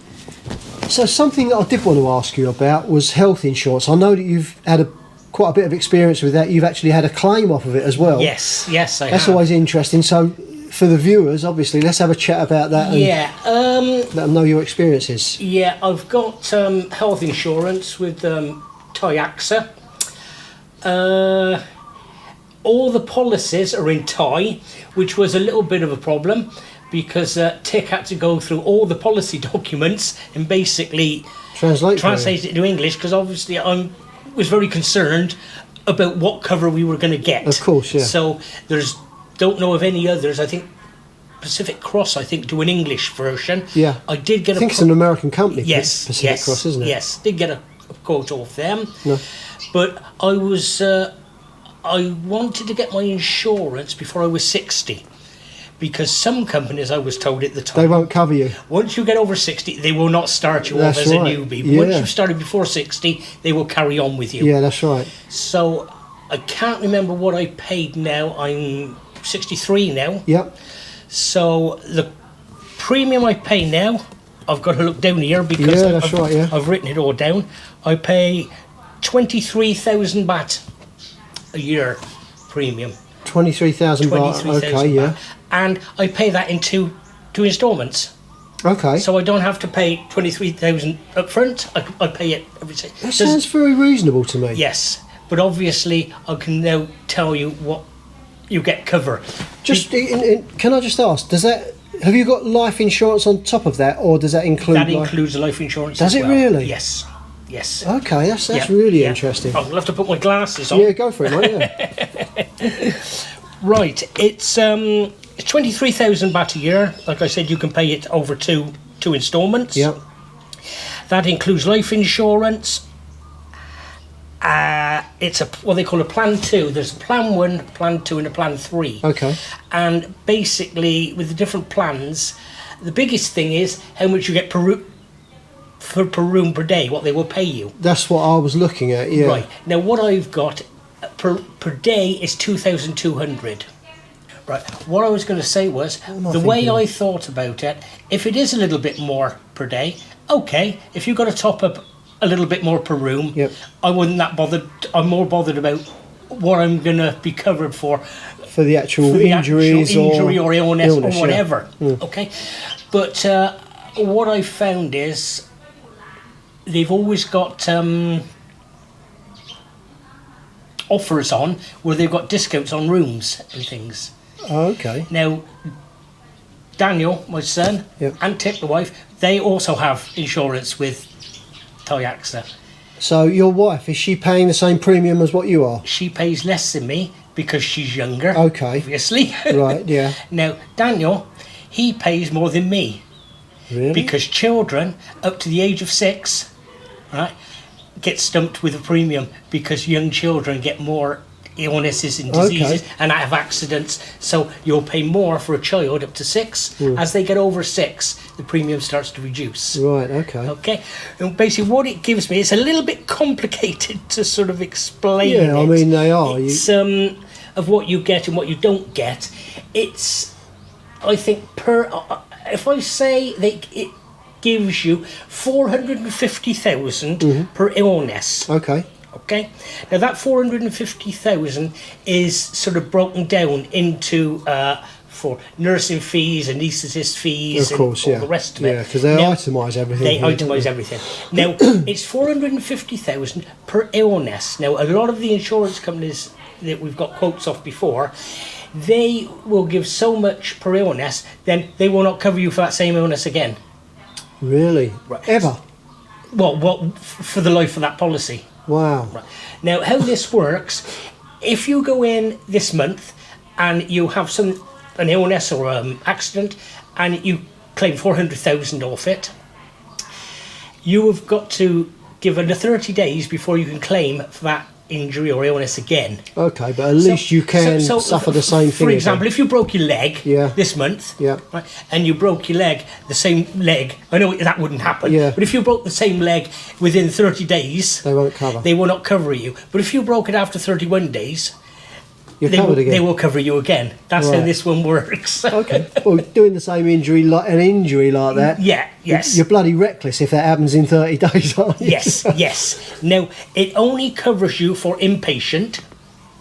So something that I did want to ask you about was health insurance. I know that you've had quite a bit of experience with that. You've actually had a claim off of it as well. Yes, I have. That's always interesting. So for the viewers, obviously, let's have a chat about that and let them know your experiences. Yeah, I've got health insurance with Thai AXA. All the policies are in Thai, which was a little bit of a problem because Tick had to go through all the policy documents and basically translate it to English, because obviously I was very concerned about what cover we were going to get. Of course, yeah. So don't know of any others. I think Pacific Cross, do an English version. Yeah. I did get I think it's an American company. Yes. Pacific Cross, isn't it? Yes. Did get a quote off them. No. But I wanted to get my insurance before I was 60. Because some companies, I was told at the time, they won't cover you. Once you get over 60, they will not start you off as a newbie. Yeah. Once you've started before 60, they will carry on with you. Yeah, that's right. So I can't remember what I paid now. I'm 63 now. Yep. So the premium I pay now, I've got to look down here because I've written it all down. I pay 23,000 baht a year premium. 23,000 baht. Okay, yeah. And I pay that in two instalments. Okay. So I don't have to pay 23,000 up front. I pay it every day. That sounds very reasonable to me. Yes, but obviously I can now tell you what you get cover. Just can I just ask? Have you got life insurance on top of that, or does that include? That includes life insurance. Does as it well. really? Yes. Yes. Okay, that's really interesting. I'll have to put my glasses on. Yeah, go for it, mate. Yeah. Right, it's 23,000 baht a year. Like I said, you can pay it over two instalments. Yeah. That includes life insurance. It's what they call a plan 2. There's a plan 1, plan 2 and a plan 3. Okay. And basically with the different plans, the biggest thing is how much you get per per room per day, what they will pay you. That's what I was looking at. Yeah. Right. Now what I've got per day is 2,200. Right. What I was going to say was the way I thought about it. If it is a little bit more per day, okay. If you've got to top up a little bit more per room, Yep. I wasn't that bothered. I'm more bothered about what I'm going to be covered for the actual for the injuries actual injury or illness or yeah. whatever. Okay. But what I found is they've always got offers on where they've got discounts on rooms and things. Oh, okay. Now, Daniel, my son, Yep. and Tip, the wife, they also have insurance with Thai AXA. So your wife, is she paying the same premium as what you are? She pays less than me because she's younger, Okay. obviously. Right, yeah. Now, Daniel, he pays more than me Really? because children up to the age of 6, right, get stumped with a premium because young children get more illnesses and diseases and have accidents, so you'll pay more for a child up to 6. As they get over 6, the premium starts to reduce. Right, okay. Okay, and basically what it gives me, it's a little bit complicated to sort of explain. Yeah, I mean, they are. It's of what you get and what you don't get. It's, I think, if I say it gives you 450,000 per illness. Okay. Okay, now that 450,000 is sort of broken down into for nursing fees, anaesthetist fees, Of course, and yeah. all the rest of it. Yeah, because they Now, itemise everything. They here, don't itemise everything. Now it's 450,000 per illness. Now a lot of the insurance companies that we've got quotes off before, they will give so much per illness, then they will not cover you for that same illness again. Really? Right. Ever? Well, for the life of that policy. Wow. Right. Now, how this works, if you go in this month and you have an illness or accident and you claim 400,000 off it, you have got to give it 30 days before you can claim for that injury or illness again. Okay, but at least you can suffer the same thing. For example, again. if you broke your leg Yeah. this month, Yeah. right, and you broke your leg, the same leg, I know that wouldn't happen, Yeah. but if you broke the same leg within 30 days, They won't cover. they will not cover you. But if you broke it after 31 days, You're they covered will, again. they will cover you again. That's how Right. this one works. Okay. Well, doing the same injury, like an injury like that. Yeah, yes. You're bloody reckless if that happens in 30 days, aren't you? Yes, yes. Now, it only covers you for inpatient,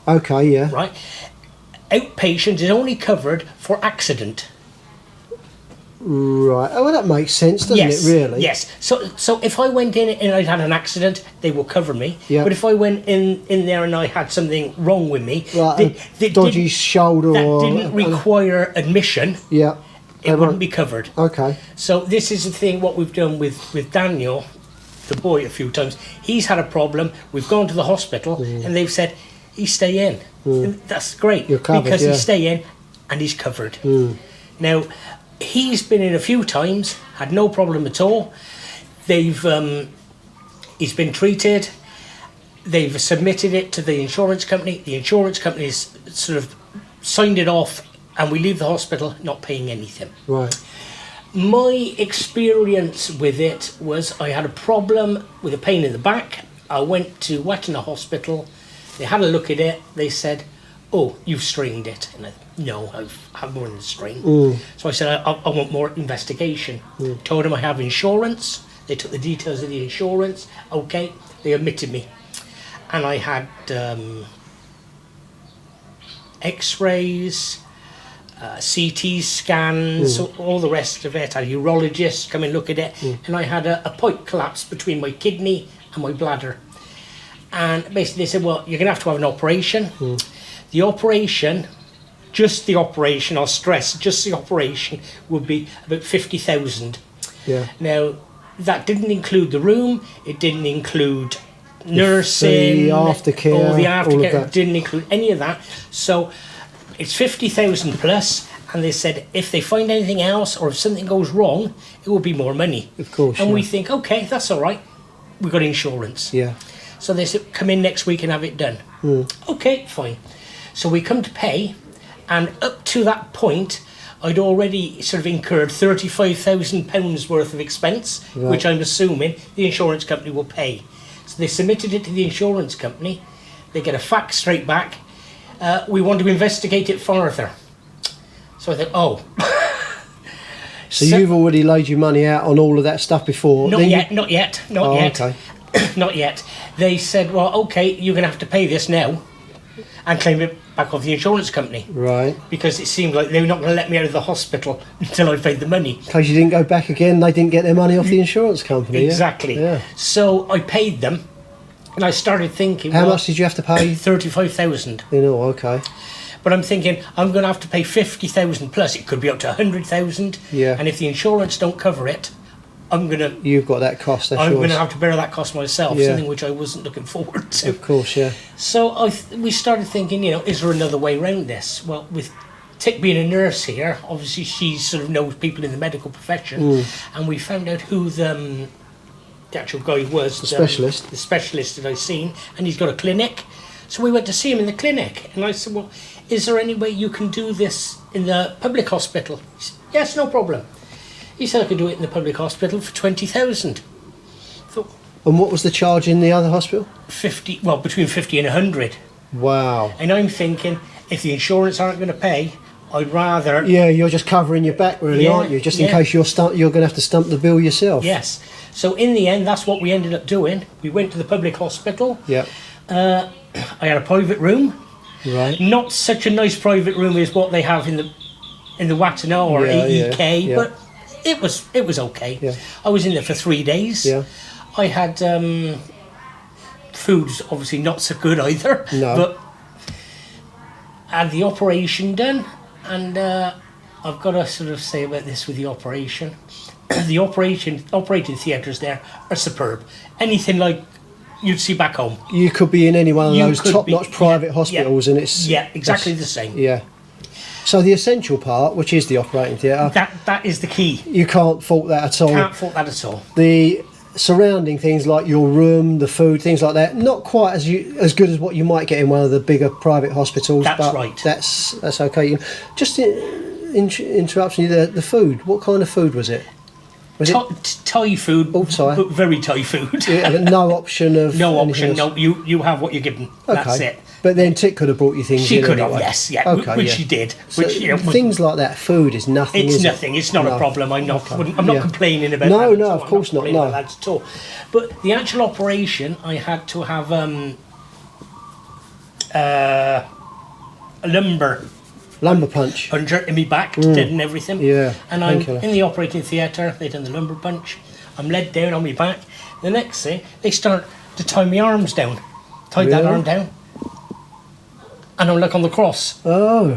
Okay, yeah. right? Outpatient is only covered for accident. Right. Oh, well, that makes sense, doesn't Yes, it, really? yes. So if I went in and I'd had an accident, they will cover me. Yeah. But if I went in there and I had something wrong with me, Like a dodgy shoulder that or... didn't require admission, Yeah. it wouldn't be covered. Okay. So this is the thing, what we've done with Daniel, the boy, a few times. He's had a problem. We've gone to the hospital and they've said, he stay in. And that's great. You're covered, because yeah. he's stay in and he's covered. Now, he's been in a few times, had no problem at all. He's been treated. They've submitted it to the insurance company. The insurance company's sort of signed it off and we leave the hospital not paying anything. Right. My experience with it was I had a problem with a pain in the back. I went to Wetton Hospital. They had a look at it. They said, oh, you've strained it. And I said, no, I've had more than a strain. So I said, I want more investigation. Told them I have insurance. They took the details of the insurance. Okay, they admitted me. And I had x-rays, CT scans, all the rest of it. I had a urologist come and look at it, and I had a pipe collapse between my kidney and my bladder. And basically they said, well, you're going to have an operation. The operation, just the operation, I'll stress, just the operation would be about 50,000. Yeah. Now, that didn't include the room, it didn't include nursing, the aftercare, all the all of aftercare, that. it didn't include any of that. So it's 50,000 plus, and they said if they find anything else or if something goes wrong, it will be more money. Of course, And yeah. we think, okay, that's all right, we've got insurance. Yeah. So they said, come in next week and have it done. Okay, fine. So we come to pay, and up to that point, I'd already sort of incurred £35,000 worth of expense, Right. which I'm assuming the insurance company will pay. So they submitted it to the insurance company. They get a fax straight back. We want to investigate it further. So I thought, oh. So you've already laid your money out on all of that stuff before? Not Then yet, not yet. Okay. Not yet. They said, well, okay, you're going to have to pay this now and claim it back off the insurance company. Right. Because it seemed like they were not going to let me out of the hospital until I paid the money. In case you didn't go back again, they didn't get their money off the insurance company. yeah? Exactly. Yeah. So I paid them, and I started thinking, How well, much did you have to pay? 35,000. You know, okay. But I'm thinking I'm going to have to pay 50,000 plus. It could be up to 100,000. Yeah. And if the insurance don't cover it, You've got that cost, that's I'm yours. going to have to bear that cost myself, Yeah. something which I wasn't looking forward to. Of course, yeah. So we started thinking, is there another way around this? Well, with Tick being a nurse here, obviously she sort of knows people in the medical profession, and we found out who the actual guy was. The specialist. The specialist that I've seen, and he's got a clinic. So we went to see him in the clinic, and I said, well, is there any way you can do this in the public hospital? He said, yes, no problem. He said I could do it in the public hospital for 20,000. And what was the charge in the other hospital? 50, well, between 50 and 100. Wow. And I'm thinking, if the insurance aren't going to pay, I'd rather... Yeah, you're just covering your back, really, Yeah, aren't you? Just in yeah. case you're going to have to stump the bill yourself. Yes. So in the end, that's what we ended up doing. We went to the public hospital. Yeah. I had a private room. Right. Not such a nice private room as what they have in the Watano or Yeah, AEK, yeah. but it was okay. Yeah. I was in there for 3 days. Yeah. I had food's obviously not so good either. No. But I had the operation done, and I've got to sort of say about this with the operation. The operating theatres there are superb. Anything like you'd see back home. You could be in any one of You those could top-notch be, private yeah, hospitals, and it's exactly the that's- same. Yeah. So the essential part, which is the operating theatre, That is the key. you can't fault that at all. Can't fault that at all. The surrounding things like your room, the food, things like that, not quite as good as what you might get in one of the bigger private hospitals. That's but right. That's okay. Just interrupting you there. The food. What kind of food was it? Was it Thai food, All Thai? but very Thai food. yeah, but no option of No anything option. else? No, you have what you're given. That's Okay. it. But then Tick could have brought you things. She in could have, anyway. yes, yeah, Okay, which yeah. she did. So Which things like that, food is nothing. it's is nothing. It? It's not a No. problem. I'm not. Okay. I'm not Yeah. complaining about No, that. at no, all. of I'm course not, complaining no. about that at all. But the actual operation, I had to have a lumber punch. puncher in my back, dead and everything. Yeah, And I'm painkiller. in the operating theatre. They done the lumber punch. I'm led down on my back. The next thing, they start to tie my arms down. Tied that Really? arm down. And I'm like on the cross. Oh,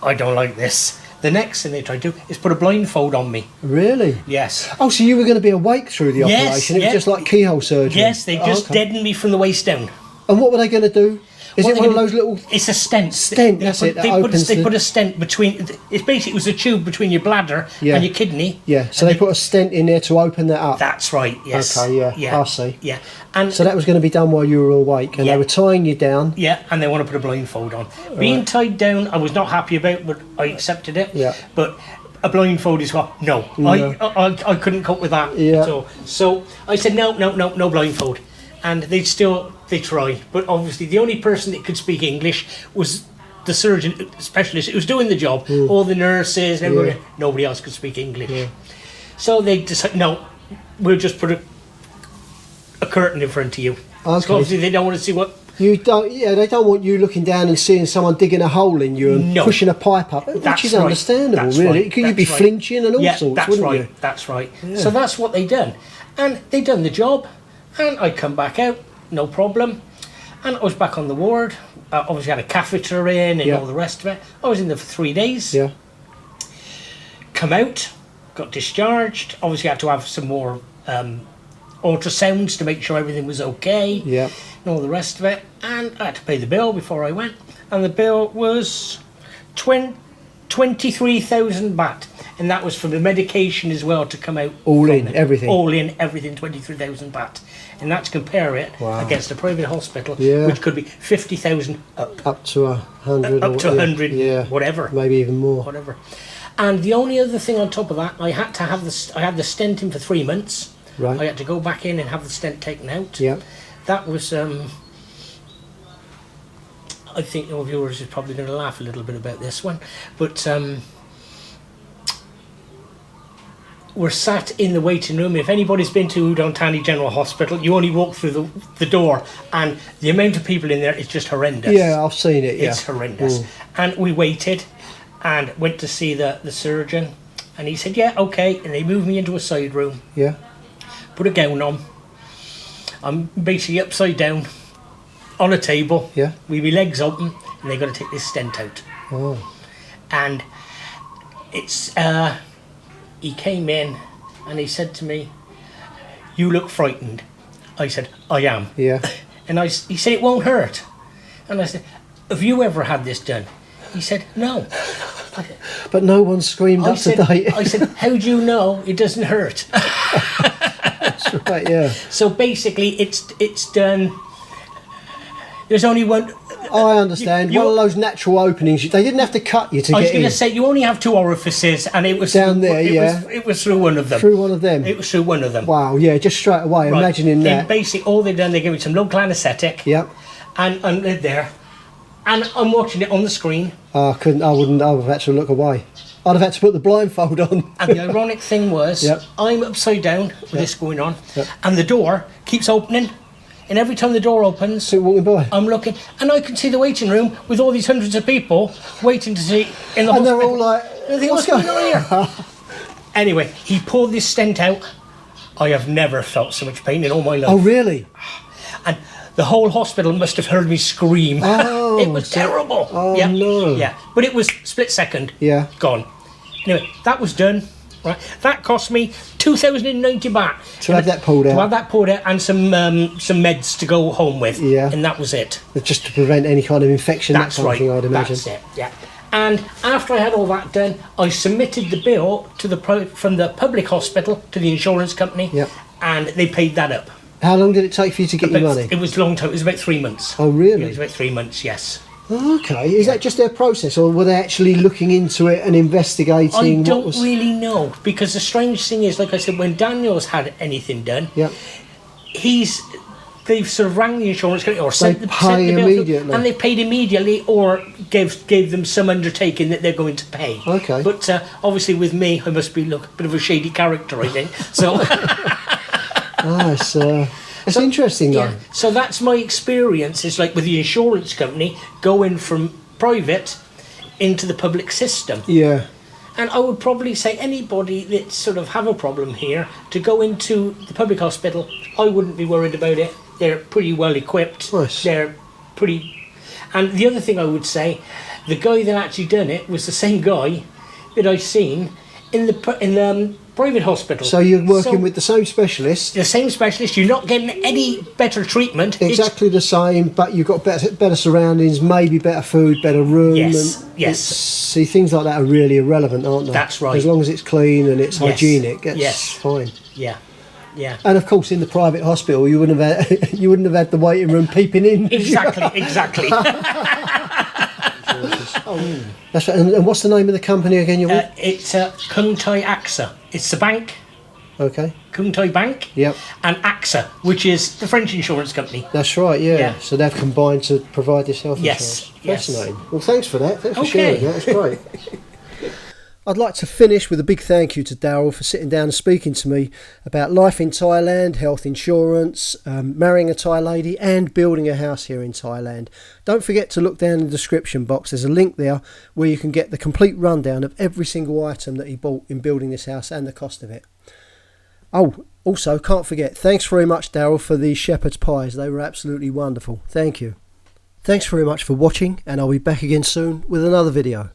I don't like this. The next thing they try to do is put a blindfold on me. really? Yes. Oh, so you were going to be awake through the Yes, operation? It yeah. was just like keyhole surgery. Yes, they just okay. deadened me from the waist down. And what were they going to do? Is What it they're one of gonna- those little? It's a stent. Stent, that's it, that opens They the- put a stent between. It's basically it was a tube between your bladder Yeah. and your kidney. Yeah. So and they put a stent in there to open that up. That's right. Yes. Okay, yeah, I see. Yeah. And So that was going to be done while you were awake, and Yeah. they were tying you down. yeah, and they want to put a blindfold on. Being tied down, I was not happy about, but I accepted it. Yeah. But a blindfold is what? No, No. I couldn't cope with that. Yeah. So I said no blindfold, and they try, but obviously the only person that could speak English was the surgeon specialist who was doing the job. All the nurses and everybody, nobody else could speak English. Yeah. So they decided, no, we'll just put a curtain in front of you. Okay. So obviously they don't want to see what. You don't. Yeah, they don't want you looking down and seeing someone digging a hole in you and No. pushing a pipe up, which That's is right. understandable, That's really. right. You'd be That's right. flinching and all Yeah, sorts, that's wouldn't right. you? That's right. So that's what they done, and they done the job, and I come back out, no problem, and I was back on the ward. Obviously had a catheter in and Yeah. all the rest of it. I was in there for 3 days. Yeah. Come out, got discharged. Obviously had to have some more ultrasounds to make sure everything was okay. Yeah. And all the rest of it, and I had to pay the bill before I went, and the bill was 23,000 baht, and that was for the medication as well to come out. All from in, it. everything? All in, everything, 23,000 baht, and that's to compare it Wow. against a private hospital, Yeah. which could be 50,000 up, Up to 100. up to or, 100, Yeah. whatever, Maybe even more. whatever. And the only other thing on top of that, I had the stent in for 3 months. Right. I had to go back in and have the stent taken out. Yeah. That was, I think your viewers are probably going to laugh a little bit about this one, but we're sat in the waiting room. If anybody's been to Udon Thani General Hospital, you only walk through the door, and the amount of people in there is just horrendous. Yeah, I've seen it. Yeah. It's horrendous. And we waited and went to see the surgeon, and he said, yeah, okay, and they moved me into a side room. Yeah. Put a gown on. I'm basically upside down on a table. Yeah. With my legs open, and they're going to take this stent out. Oh. And it's he came in and he said to me, "You look frightened." I said, "I am." Yeah. And he said, "It won't hurt." And I said, "Have you ever had this done?" He said, "No." But no one screamed up to date. I said, "How do you know it doesn't hurt?" That's right, yeah. So basically, it's done. There's only one. I understand. One of those natural openings. They didn't have to cut you to get in. I was going to say you only have 2 orifices, and it was down there. It was through one of them. Through one of them. It was through one of them. Wow. Yeah. Just straight away. Right. Imagining that. And basically, all they've done, they gave me some local anaesthetic. Yep. And they're there, and I'm watching it on the screen. I couldn't. I would have had to look away. I'd have had to put the blindfold on. And the ironic thing was, Yep. I'm upside down with this going on, and the door keeps opening. And every time the door opens, So walking by. I'm looking, and I can see the waiting room with all these hundreds of people waiting to see in the And hospital. they're all like, And I think, what's going on here? Anyway, he pulled this stent out. I have never felt so much pain in all my life. Oh, really? And the whole hospital must have heard me scream. Oh, it was terrible. Oh, yeah. no. Yeah, but it was split second. Yeah. Gone. Anyway, that was done. Right, that cost me 2,090 baht To have that pulled out. To have that pulled out and some meds to go home with. Yeah. And that was it. Just to prevent any kind of infection, That's that kind right. of thing, I'd imagine. That's it. Yeah. And after I had all that done, I submitted the bill to from the public hospital to the insurance company. Yep. And they paid that up. How long did it take for you to get your money? It was a long time. It was about 3 months. Oh, really? Yeah, it was about 3 months. Yes. Okay, is that just their process, or were they actually looking into it and investigating? I don't really know, because the strange thing is, like I said, when Daniel's had anything done, Yeah. they've sort of rang the insurance company or sent the pay bill immediately. and they paid immediately, or gave them some undertaking that they're going to pay. Okay. But obviously with me, I must be a bit of a shady character, I think. So. It's interesting, though. Yeah. So that's my experience. Is like with the insurance company going from private into the public system. Yeah. And I would probably say anybody that sort of have a problem here to go into the public hospital, I wouldn't be worried about it. They're pretty well equipped. Nice. They're pretty. And the other thing I would say, the guy that actually done it was the same guy that I've seen in the private hospital. So you're working with the same specialist. The same specialist. You're not getting any better treatment. Exactly the same, but you've got better surroundings, maybe better food, better room. Yes, and yes. See, things like that are really irrelevant, aren't they? That's right. As long as it's clean and it's Yes. hygienic, that's Yes. fine. Yeah, yeah. And of course, in the private hospital, you wouldn't have had the waiting room peeping in. Exactly. That's right. And what's the name of the company again? You're with? It's Kung Thai AXA. It's the bank, Okay. Kung Thai Bank. Yep. And AXA, which is the French insurance company. That's right. Yeah. Yeah. So they've combined to provide this health Yes, insurance. yes. Fascinating. Well, thanks for that. Thanks for Okay. sharing that. That's great. I'd like to finish with a big thank you to Daryl for sitting down and speaking to me about life in Thailand, health insurance, marrying a Thai lady and building a house here in Thailand. Don't forget to look down in the description box. There's a link there where you can get the complete rundown of every single item that he bought in building this house and the cost of it. Oh, also, can't forget, thanks very much, Daryl, for the shepherd's pies. They were absolutely wonderful. Thank you. Thanks very much for watching, and I'll be back again soon with another video.